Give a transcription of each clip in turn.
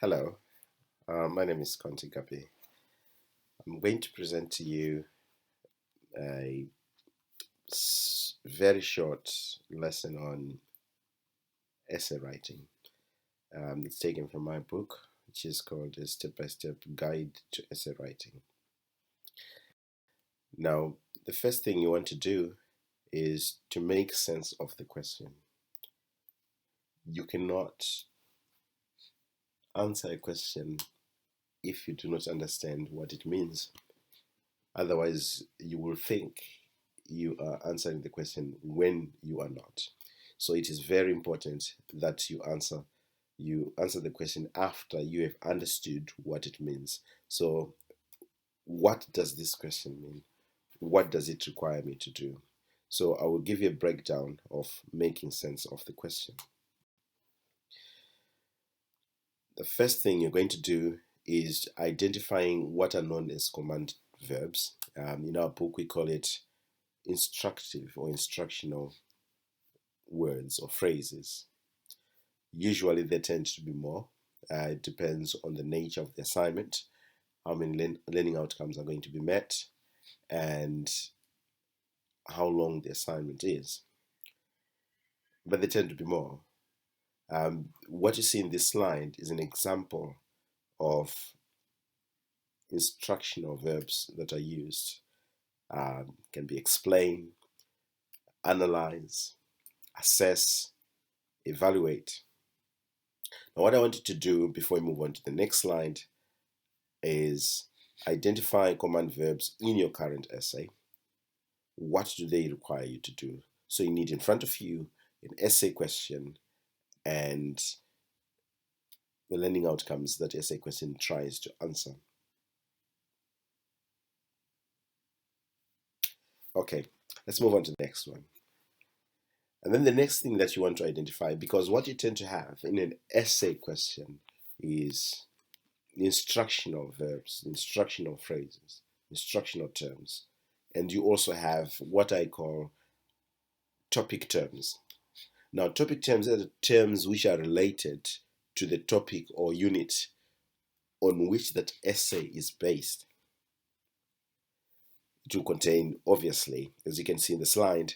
Hello, my name is Conti Gabi. I'm going to present to you a very short lesson on essay writing. It's taken from my book, which is called A Step-by-Step Guide to Essay Writing. Now, the first thing you want to do is to make sense of the question. You cannot answer a question if you do not understand what it means. Otherwise, you will think you are answering the question when you are not. So it is very important that you answer the question after you have understood what it means. So what does this question mean? What does it require me to do? So I will give you a breakdown of making sense of the question. The first thing you're going to do is identifying what are known as command verbs. In our book, we call it instructive or instructional words or phrases. Usually they tend to be more. It depends on the nature of the assignment, how many learning outcomes are going to be met, and how long the assignment is. But they tend to be more. What you see in this slide is an example of instructional verbs that are used. Can be explain, analyze, assess, evaluate. Now, what I want you to do before we move on to the next slide is identify command verbs in your current essay. What do they require you to do? So you need in front of you an essay question and the learning outcomes that essay question tries to answer. Okay, let's move on to the next one. And then the next thing that you want to identify, because what you tend to have in an essay question is instructional verbs, instructional phrases, instructional terms. And you also have what I call topic terms. Now, topic terms are the terms which are related to the topic or unit on which that essay is based. It will contain, obviously, as you can see in the slide,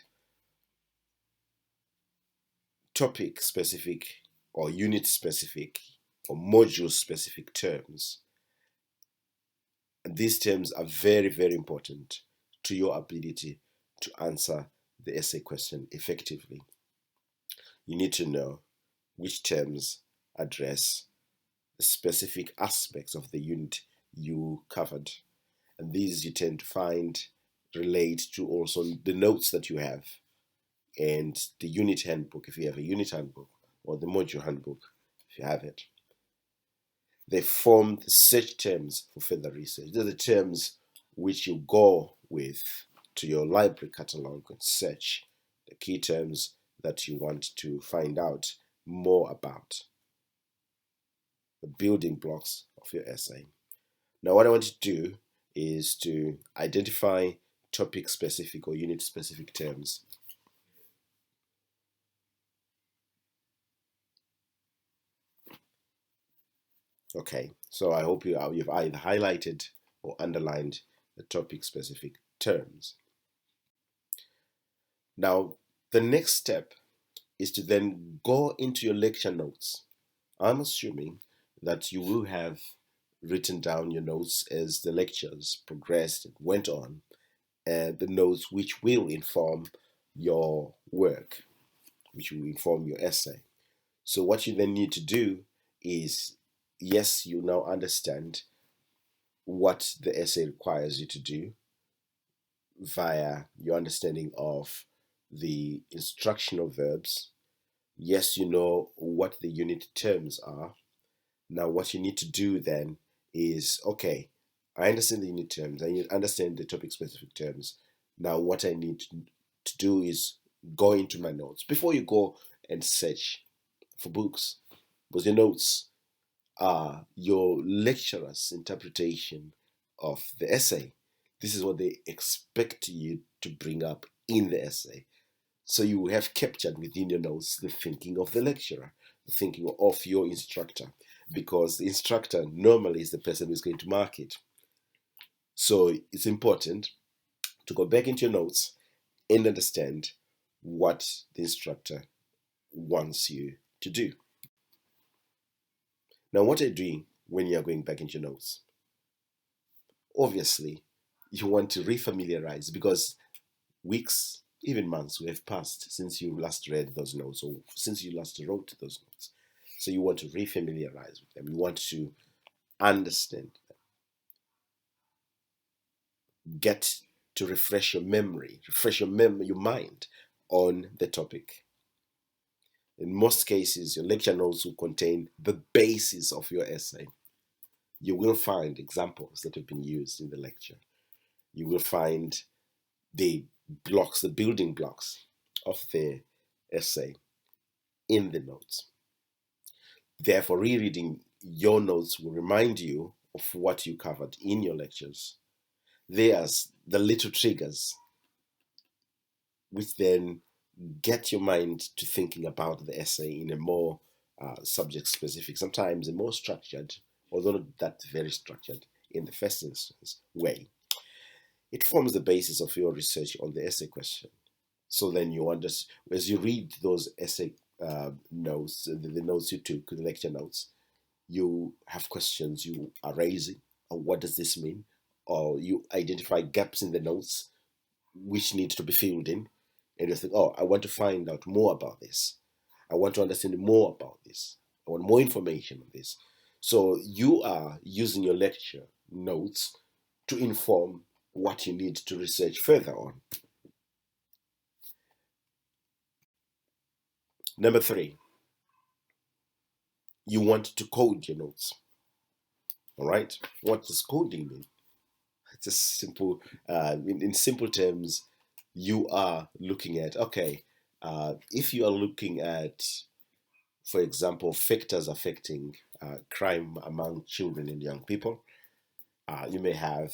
topic specific or unit specific or module specific terms. And these terms are very, very important to your ability to answer the essay question effectively. You need to know which terms address the specific aspects of the unit you covered. And these you tend to find relate to also the notes that you have and the unit handbook, if you have a unit handbook, or the module handbook, if you have it. They form the search terms for further research. They're the terms which you go with to your library catalog and search the key terms that you want to find out more about, the building blocks of your essay. Now, what I want you to do is to identify topic specific or unit specific terms. Okay, so I hope you've either highlighted or underlined the topic specific terms. Now, the next step is to then go into your lecture notes. I'm assuming that you will have written down your notes as the lectures progressed and went on, and the notes which will inform your work, which will inform your essay. So what you then need to do is, yes, you now understand what the essay requires you to do via your understanding of the instructional verbs. Yes, you know what the unit terms are. Now, what you need to do then is, okay, I understand the unit terms, I understand the topic specific terms. Now, what I need to do is go into my notes before you go and search for books, because your notes are your lecturer's interpretation of the essay. This is what they expect you to bring up in the essay. So you have captured within your notes the thinking of the lecturer, the thinking of your instructor. because the instructor normally is the person who's going to mark it. So it's important to go back into your notes and understand what the instructor wants you to do. Now, what are you doing when you're going back into your notes? Obviously, you want to refamiliarize because weeks, even months, will have passed since you last read those notes or since you last wrote those notes. So you want to refamiliarize with them. You want to understand them. Get to refresh your memory, your mind on the topic. In most cases, your lecture notes will contain the basis of your essay. You will find examples that have been used in the lecture. You will find the blocks, the building blocks of the essay in the notes. Therefore, rereading your notes will remind you of what you covered in your lectures. There's the little triggers which then get your mind to thinking about the essay in a more subject specific, sometimes a more structured, although not that very structured in the first instance way. It forms the basis of your research on the essay question. So then you understand, as you read those essay notes, the notes you took, the lecture notes, you have questions you are raising. Or what does this mean? Or you identify gaps in the notes which need to be filled in. And you think, oh, I want to find out more about this. I want to understand more about this. I want more information on this. So you are using your lecture notes to inform what you need to research further on. Number 3, you want to code your notes. All right. What does coding mean? It's a simple, in simple terms, you are looking at, okay, if you are looking at, for example, factors affecting crime among children and young people, you may have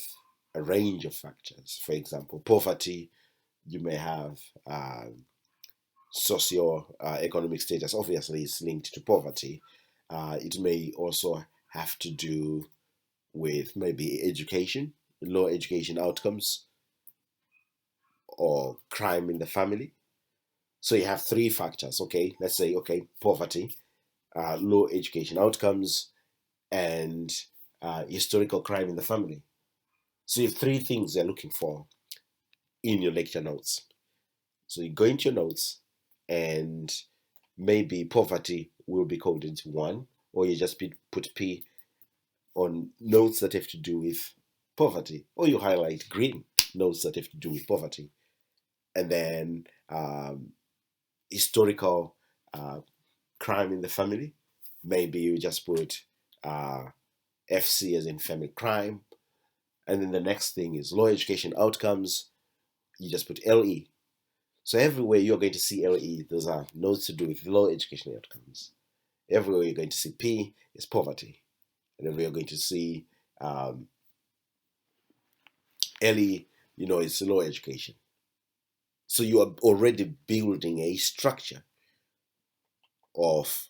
a range of factors. For example, poverty, you may have socio-economic status, obviously is linked to poverty. It may also have to do with maybe education, low education outcomes, or crime in the family. So you have 3 factors, okay? Let's say, okay, poverty, low education outcomes, and historical crime in the family. So you have 3 things you're looking for in your lecture notes. So you go into your notes and maybe poverty will be coded 1, or you just put P on notes that have to do with poverty, or you highlight green notes that have to do with poverty. And then historical crime in the family, maybe you just put FC as in family crime. And then the next thing is low education outcomes, you just put LE. So everywhere you're going to see LE, those are notes to do with low education outcomes. Everywhere you're going to see P is poverty. And everywhere you're going to see LE, it's low education. So you are already building a structure of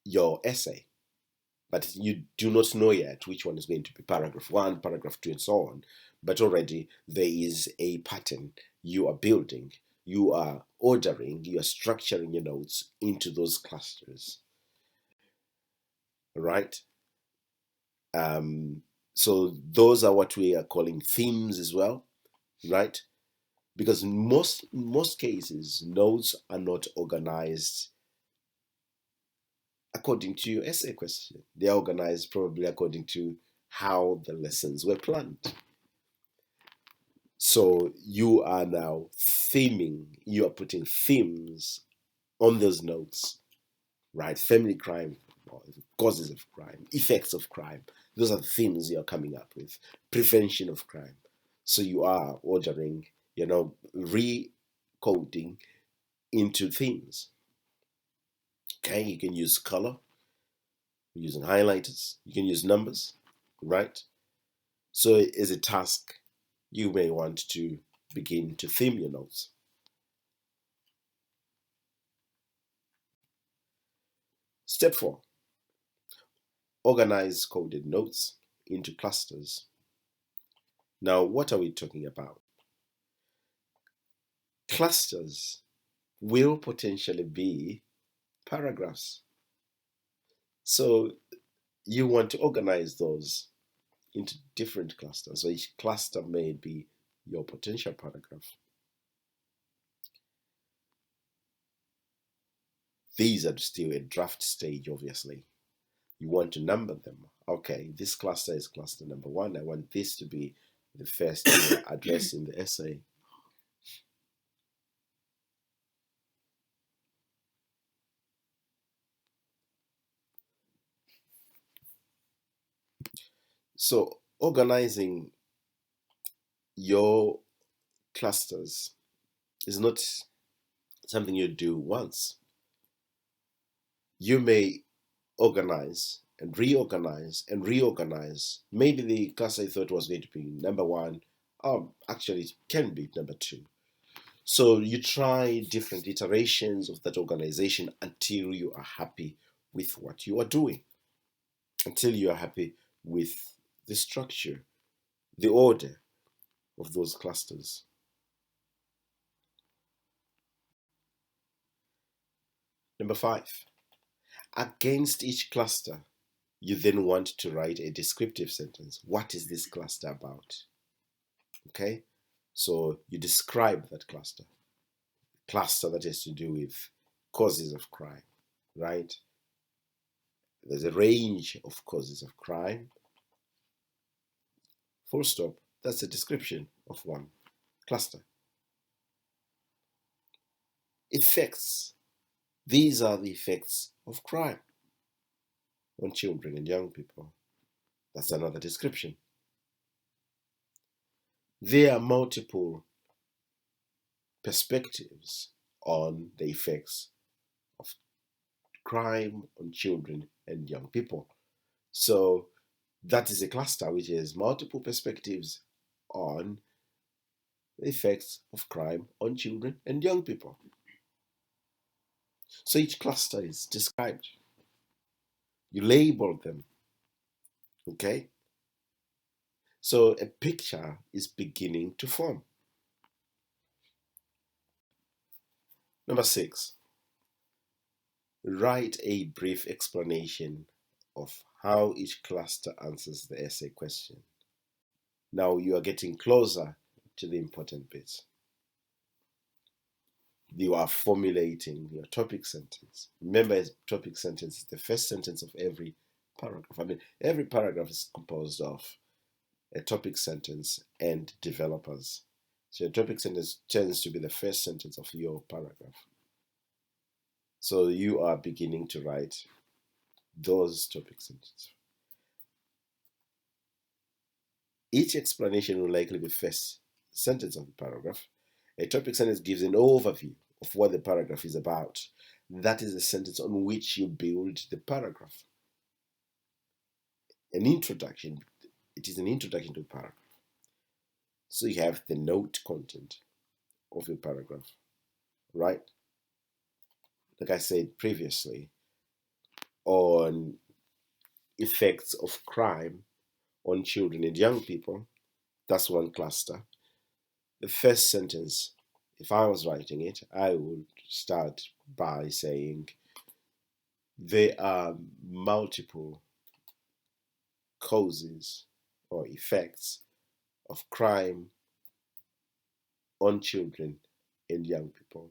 your essay, but you do not know yet which one is going to be paragraph 1, paragraph 2, and so on. But already there is a pattern you are building, you are ordering, you are structuring your notes into those clusters, right? So those are what we are calling themes as well, right? Because in most cases, notes are not organized according to your essay question. They are organized probably according to how the lessons were planned. So you are now theming, you are putting themes on those notes, right? Family crime, causes of crime, effects of crime. Those are the themes you're coming up with. Prevention of crime. So you are ordering, recoding into themes. Okay, you can use color, using highlighters, you can use numbers, right? So as a task, you may want to begin to theme your notes. Step 4, organize coded notes into clusters. Now, what are we talking about? Clusters will potentially be paragraphs. So you want to organize those into different clusters. So each cluster may be your potential paragraph. These are still a draft stage, obviously. You want to number them. Okay, this cluster is cluster number 1. I want this to be the first address in the essay. So organizing your clusters is not something you do once. You may organize and reorganize and reorganize. Maybe the cluster you thought was going to be number 1, actually it can be number 2. So you try different iterations of that organization until you are happy with what you are doing, until you are happy with the structure, the order of those clusters. Number 5, against each cluster, you then want to write a descriptive sentence. What is this cluster about? Okay, so you describe that cluster that has to do with causes of crime, right? There's a range of causes of crime. Full stop. That's a description of one cluster. Effects. These are the effects of crime on children and young people. That's another description. There are multiple perspectives on the effects of crime on children and young people. So that is a cluster which has multiple perspectives on the effects of crime on children and young people. So each cluster is described. You label them. Okay? So a picture is beginning to form. Number 6, write a brief explanation of how each cluster answers the essay question. Now you are getting closer to the important bits. You are formulating your topic sentence. Remember, a topic sentence is the first sentence of every paragraph. I mean, every paragraph is composed of a topic sentence and developers. So your topic sentence tends to be the first sentence of your paragraph. So you are beginning to write those topic sentences. Each explanation will likely be first sentence of the paragraph. A topic sentence gives an overview of what the paragraph is about. That is the sentence on which you build the paragraph. An introduction. It is an introduction to a paragraph. So you have the note content of your paragraph, right? Like I said previously, on effects of crime on children and young people, that's one cluster. The first sentence, if I was writing it, I would start by saying there are multiple causes or effects of crime on children and young people.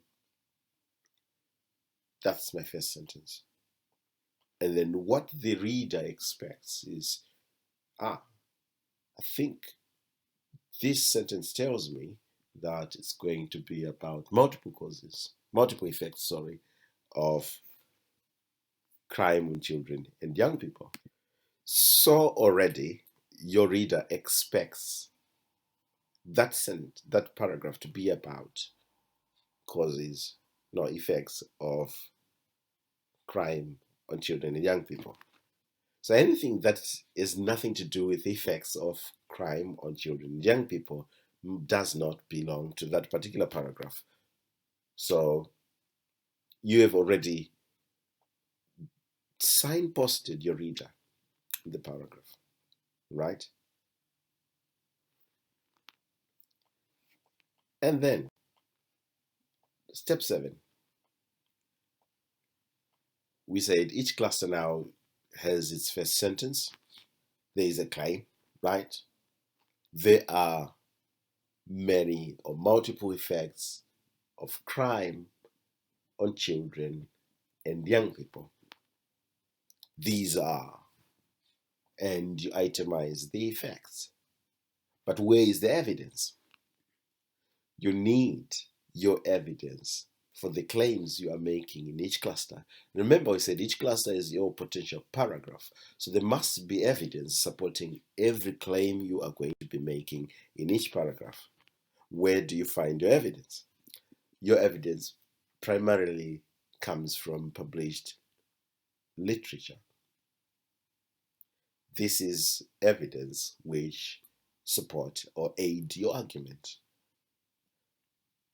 That's my first sentence. And then what the reader expects is, I think this sentence tells me that it's going to be about multiple effects, of crime on children and young people. So already your reader expects that paragraph to be about effects of crime on children and young people. So anything that is nothing to do with the effects of crime on children and young people does not belong to that particular paragraph. So you have already signposted your reader in the paragraph, right? And then, step 7, we said each cluster now has its first sentence. There is a claim, right? There are many or multiple effects of crime on children and young people. These are, and you itemize the effects. But where is the evidence? You need your evidence for the claims you are making in each cluster. Remember, we said each cluster is your potential paragraph. So there must be evidence supporting every claim you are going to be making in each paragraph. Where do you find your evidence? Your evidence primarily comes from published literature. This is evidence which support or aid your argument.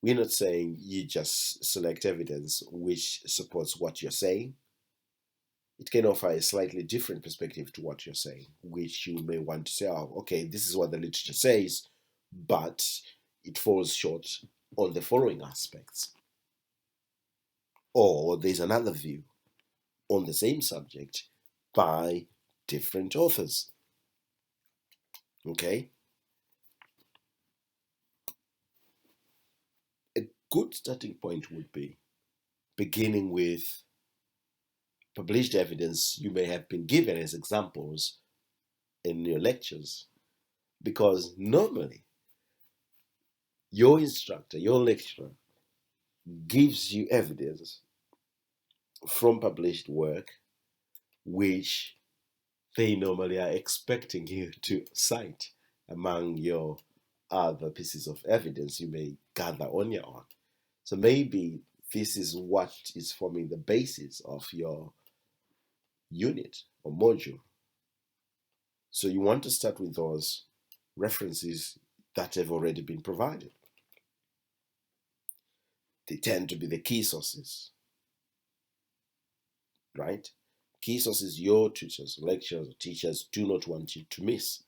We're not saying you just select evidence which supports what you're saying. It can offer a slightly different perspective to what you're saying, which you may want to say, oh, okay, this is what the literature says, but it falls short on the following aspects. Or there's another view on the same subject by different authors. Okay? A good starting point would be beginning with published evidence you may have been given as examples in your lectures, because normally your instructor, your lecturer, gives you evidence from published work which they normally are expecting you to cite among your other pieces of evidence you may gather on your own. So maybe this is what is forming the basis of your unit or module. So you want to start with those references that have already been provided. They tend to be the key sources, right? Key sources your tutors, lecturers, or teachers do not want you to miss.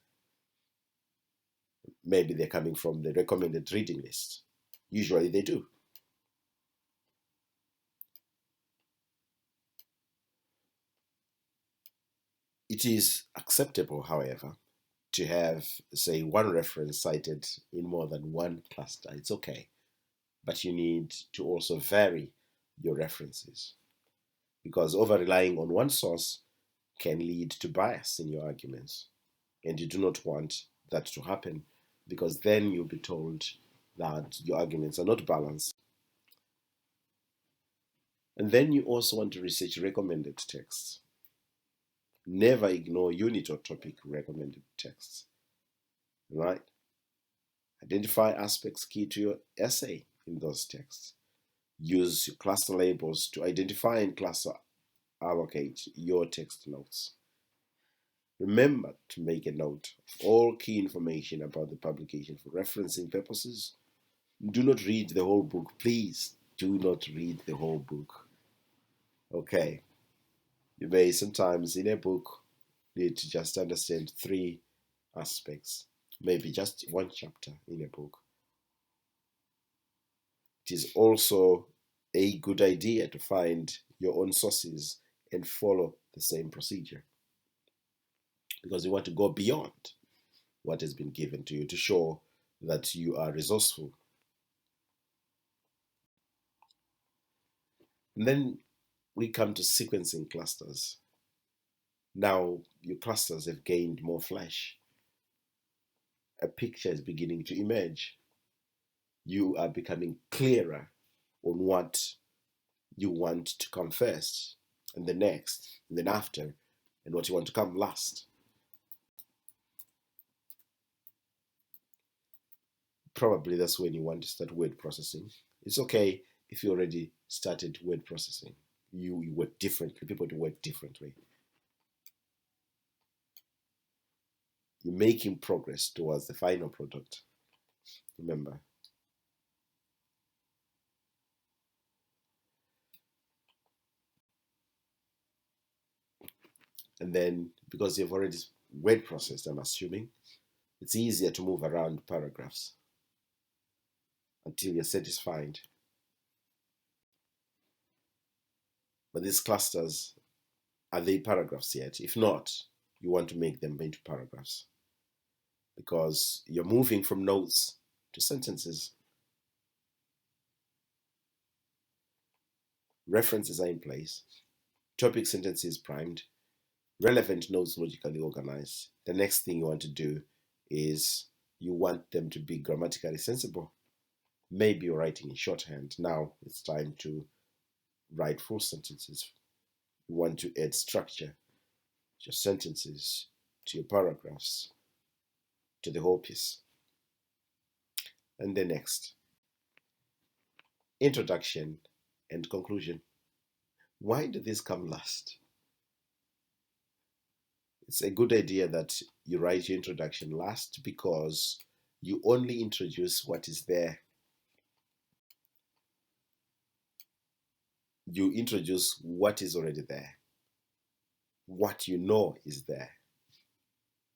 Maybe they're coming from the recommended reading list. Usually they do. It is acceptable, however, to have, say, one reference cited in more than one cluster. It's okay. But you need to also vary your references, because over relying on one source can lead to bias in your arguments. And you do not want that to happen, because then you'll be told that your arguments are not balanced. And then you also want to research recommended texts. Never ignore unit or topic recommended texts, right? Identify aspects key to your essay in those texts. Use your cluster labels to identify and cluster allocate your text notes. Remember to make a note of all key information about the publication for referencing purposes. Do not read the whole book. Please do not read the whole book. Okay. You may sometimes in a book need to just understand 3 aspects, maybe just one chapter in a book. It is also a good idea to find your own sources and follow the same procedure, because you want to go beyond what has been given to you to show that you are resourceful. And then we come to sequencing clusters. Now your clusters have gained more flesh. A picture is beginning to emerge. You are becoming clearer on what you want to come first, and the next, and then after, and what you want to come last. Probably that's when you want to start word processing. It's okay if you already started word processing. You work differently. People do work differently. You're making progress towards the final product. Remember. And then, because you've already word processed, I'm assuming, it's easier to move around paragraphs until you're satisfied. But these clusters, are they paragraphs yet? If not, you want to make them into paragraphs because you're moving from notes to sentences. References are in place. Topic sentence is primed. Relevant notes logically organized. The next thing you want to do is you want them to be grammatically sensible. Maybe you're writing in shorthand. Now it's time to write full sentences. You want to add structure to your sentences, to your paragraphs, to the whole piece. And the next, introduction and conclusion. Why do these come last? It's a good idea that you write your introduction last because you only introduce what is there. You introduce what is already there, what you know is there.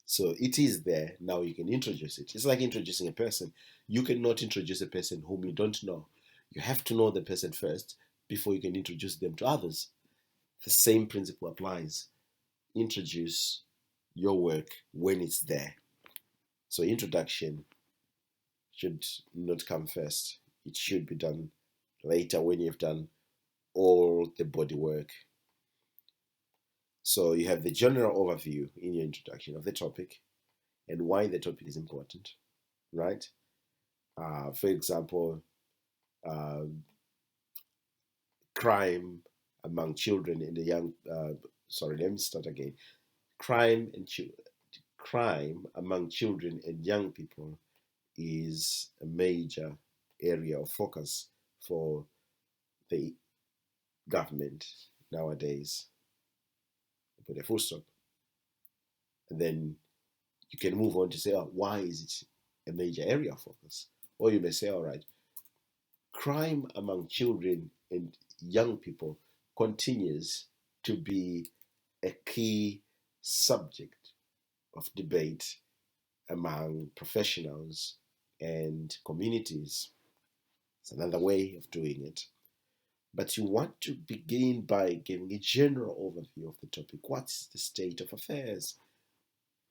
So it is there, now you can introduce it. It's like introducing a person. You cannot introduce a person whom you don't know. You have to know the person first before you can introduce them to others. The same principle applies. Introduce your work when it's there. So introduction should not come first. It should be done later when you've done all the body work. So you have the general overview in your introduction of the topic and why the topic is important, right? For example, crime among children and the young. Sorry, let me start again. Crime among children and young people is a major area of focus for the government nowadays. Put a full stop, and then you can move on to say, oh, why is it a major area of focus? Or you may say, all right, crime among children and young people continues to be a key subject of debate among professionals and communities. It's another way of doing it. But you want to begin by giving a general overview of the topic. What's the state of affairs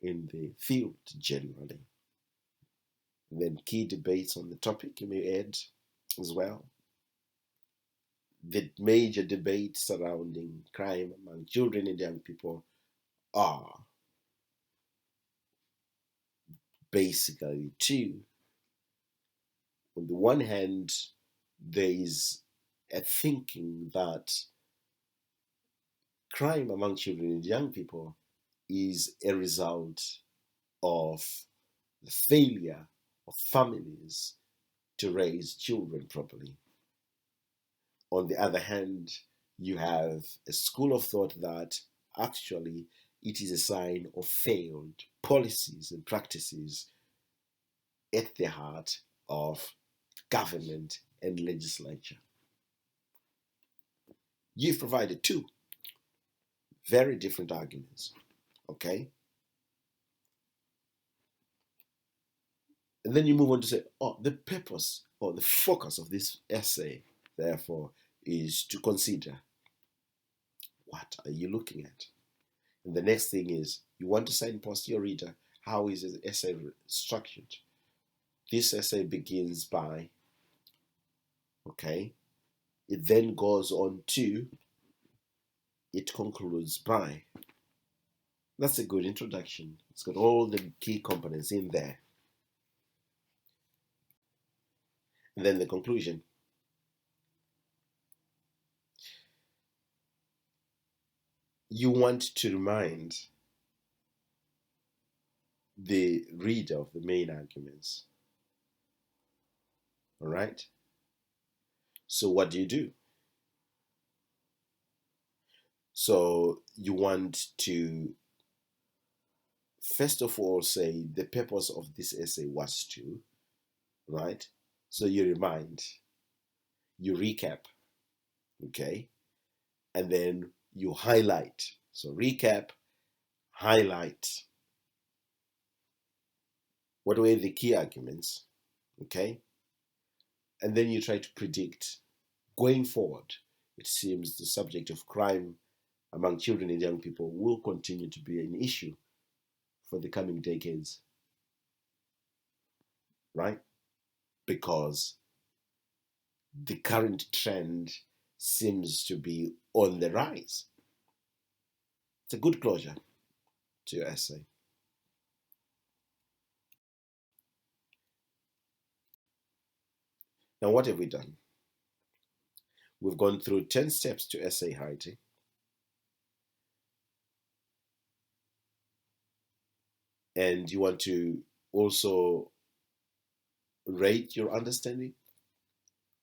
in the field generally? And then key debates on the topic you may add as well. The major debates surrounding crime among children and young people are basically two. On the one hand, there is a thinking that crime among children and young people is a result of the failure of families to raise children properly. On the other hand, you have a school of thought that actually it is a sign of failed policies and practices at the heart of government and legislature. You've provided two very different arguments, okay? And then you move on to say, oh, the purpose or the focus of this essay, therefore, is to consider what are you looking at? And the next thing is you want to signpost your reader. How is the essay structured? This essay begins by, okay, it then goes on to, it concludes by. That's a good introduction. It's got all the key components in there. And then the conclusion. You want to remind the reader of the main arguments. All right? So what do? So you want to, first of all, say the purpose of this essay was to, right? So you remind, you recap, okay? And then you highlight. So recap highlight what were the key arguments, okay? And then you try to predict going forward. It seems the subject of crime among children and young people will continue to be an issue for the coming decades, right? Because the current trend seems to be on the rise. It's a good closure to your essay. Now, what have we done? We've gone through 10 steps to essay writing. And you want to also rate your understanding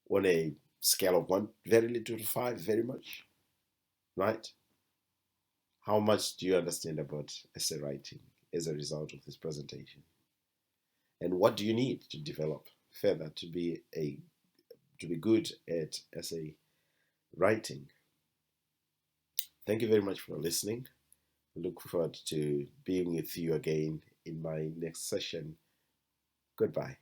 on a scale of 1 very little to 5 very much, right? How much do you understand about essay writing as a result of this presentation? And what do you need to develop further to be good at essay writing? Thank you very much for listening. I look forward to being with you again in my next session. Goodbye.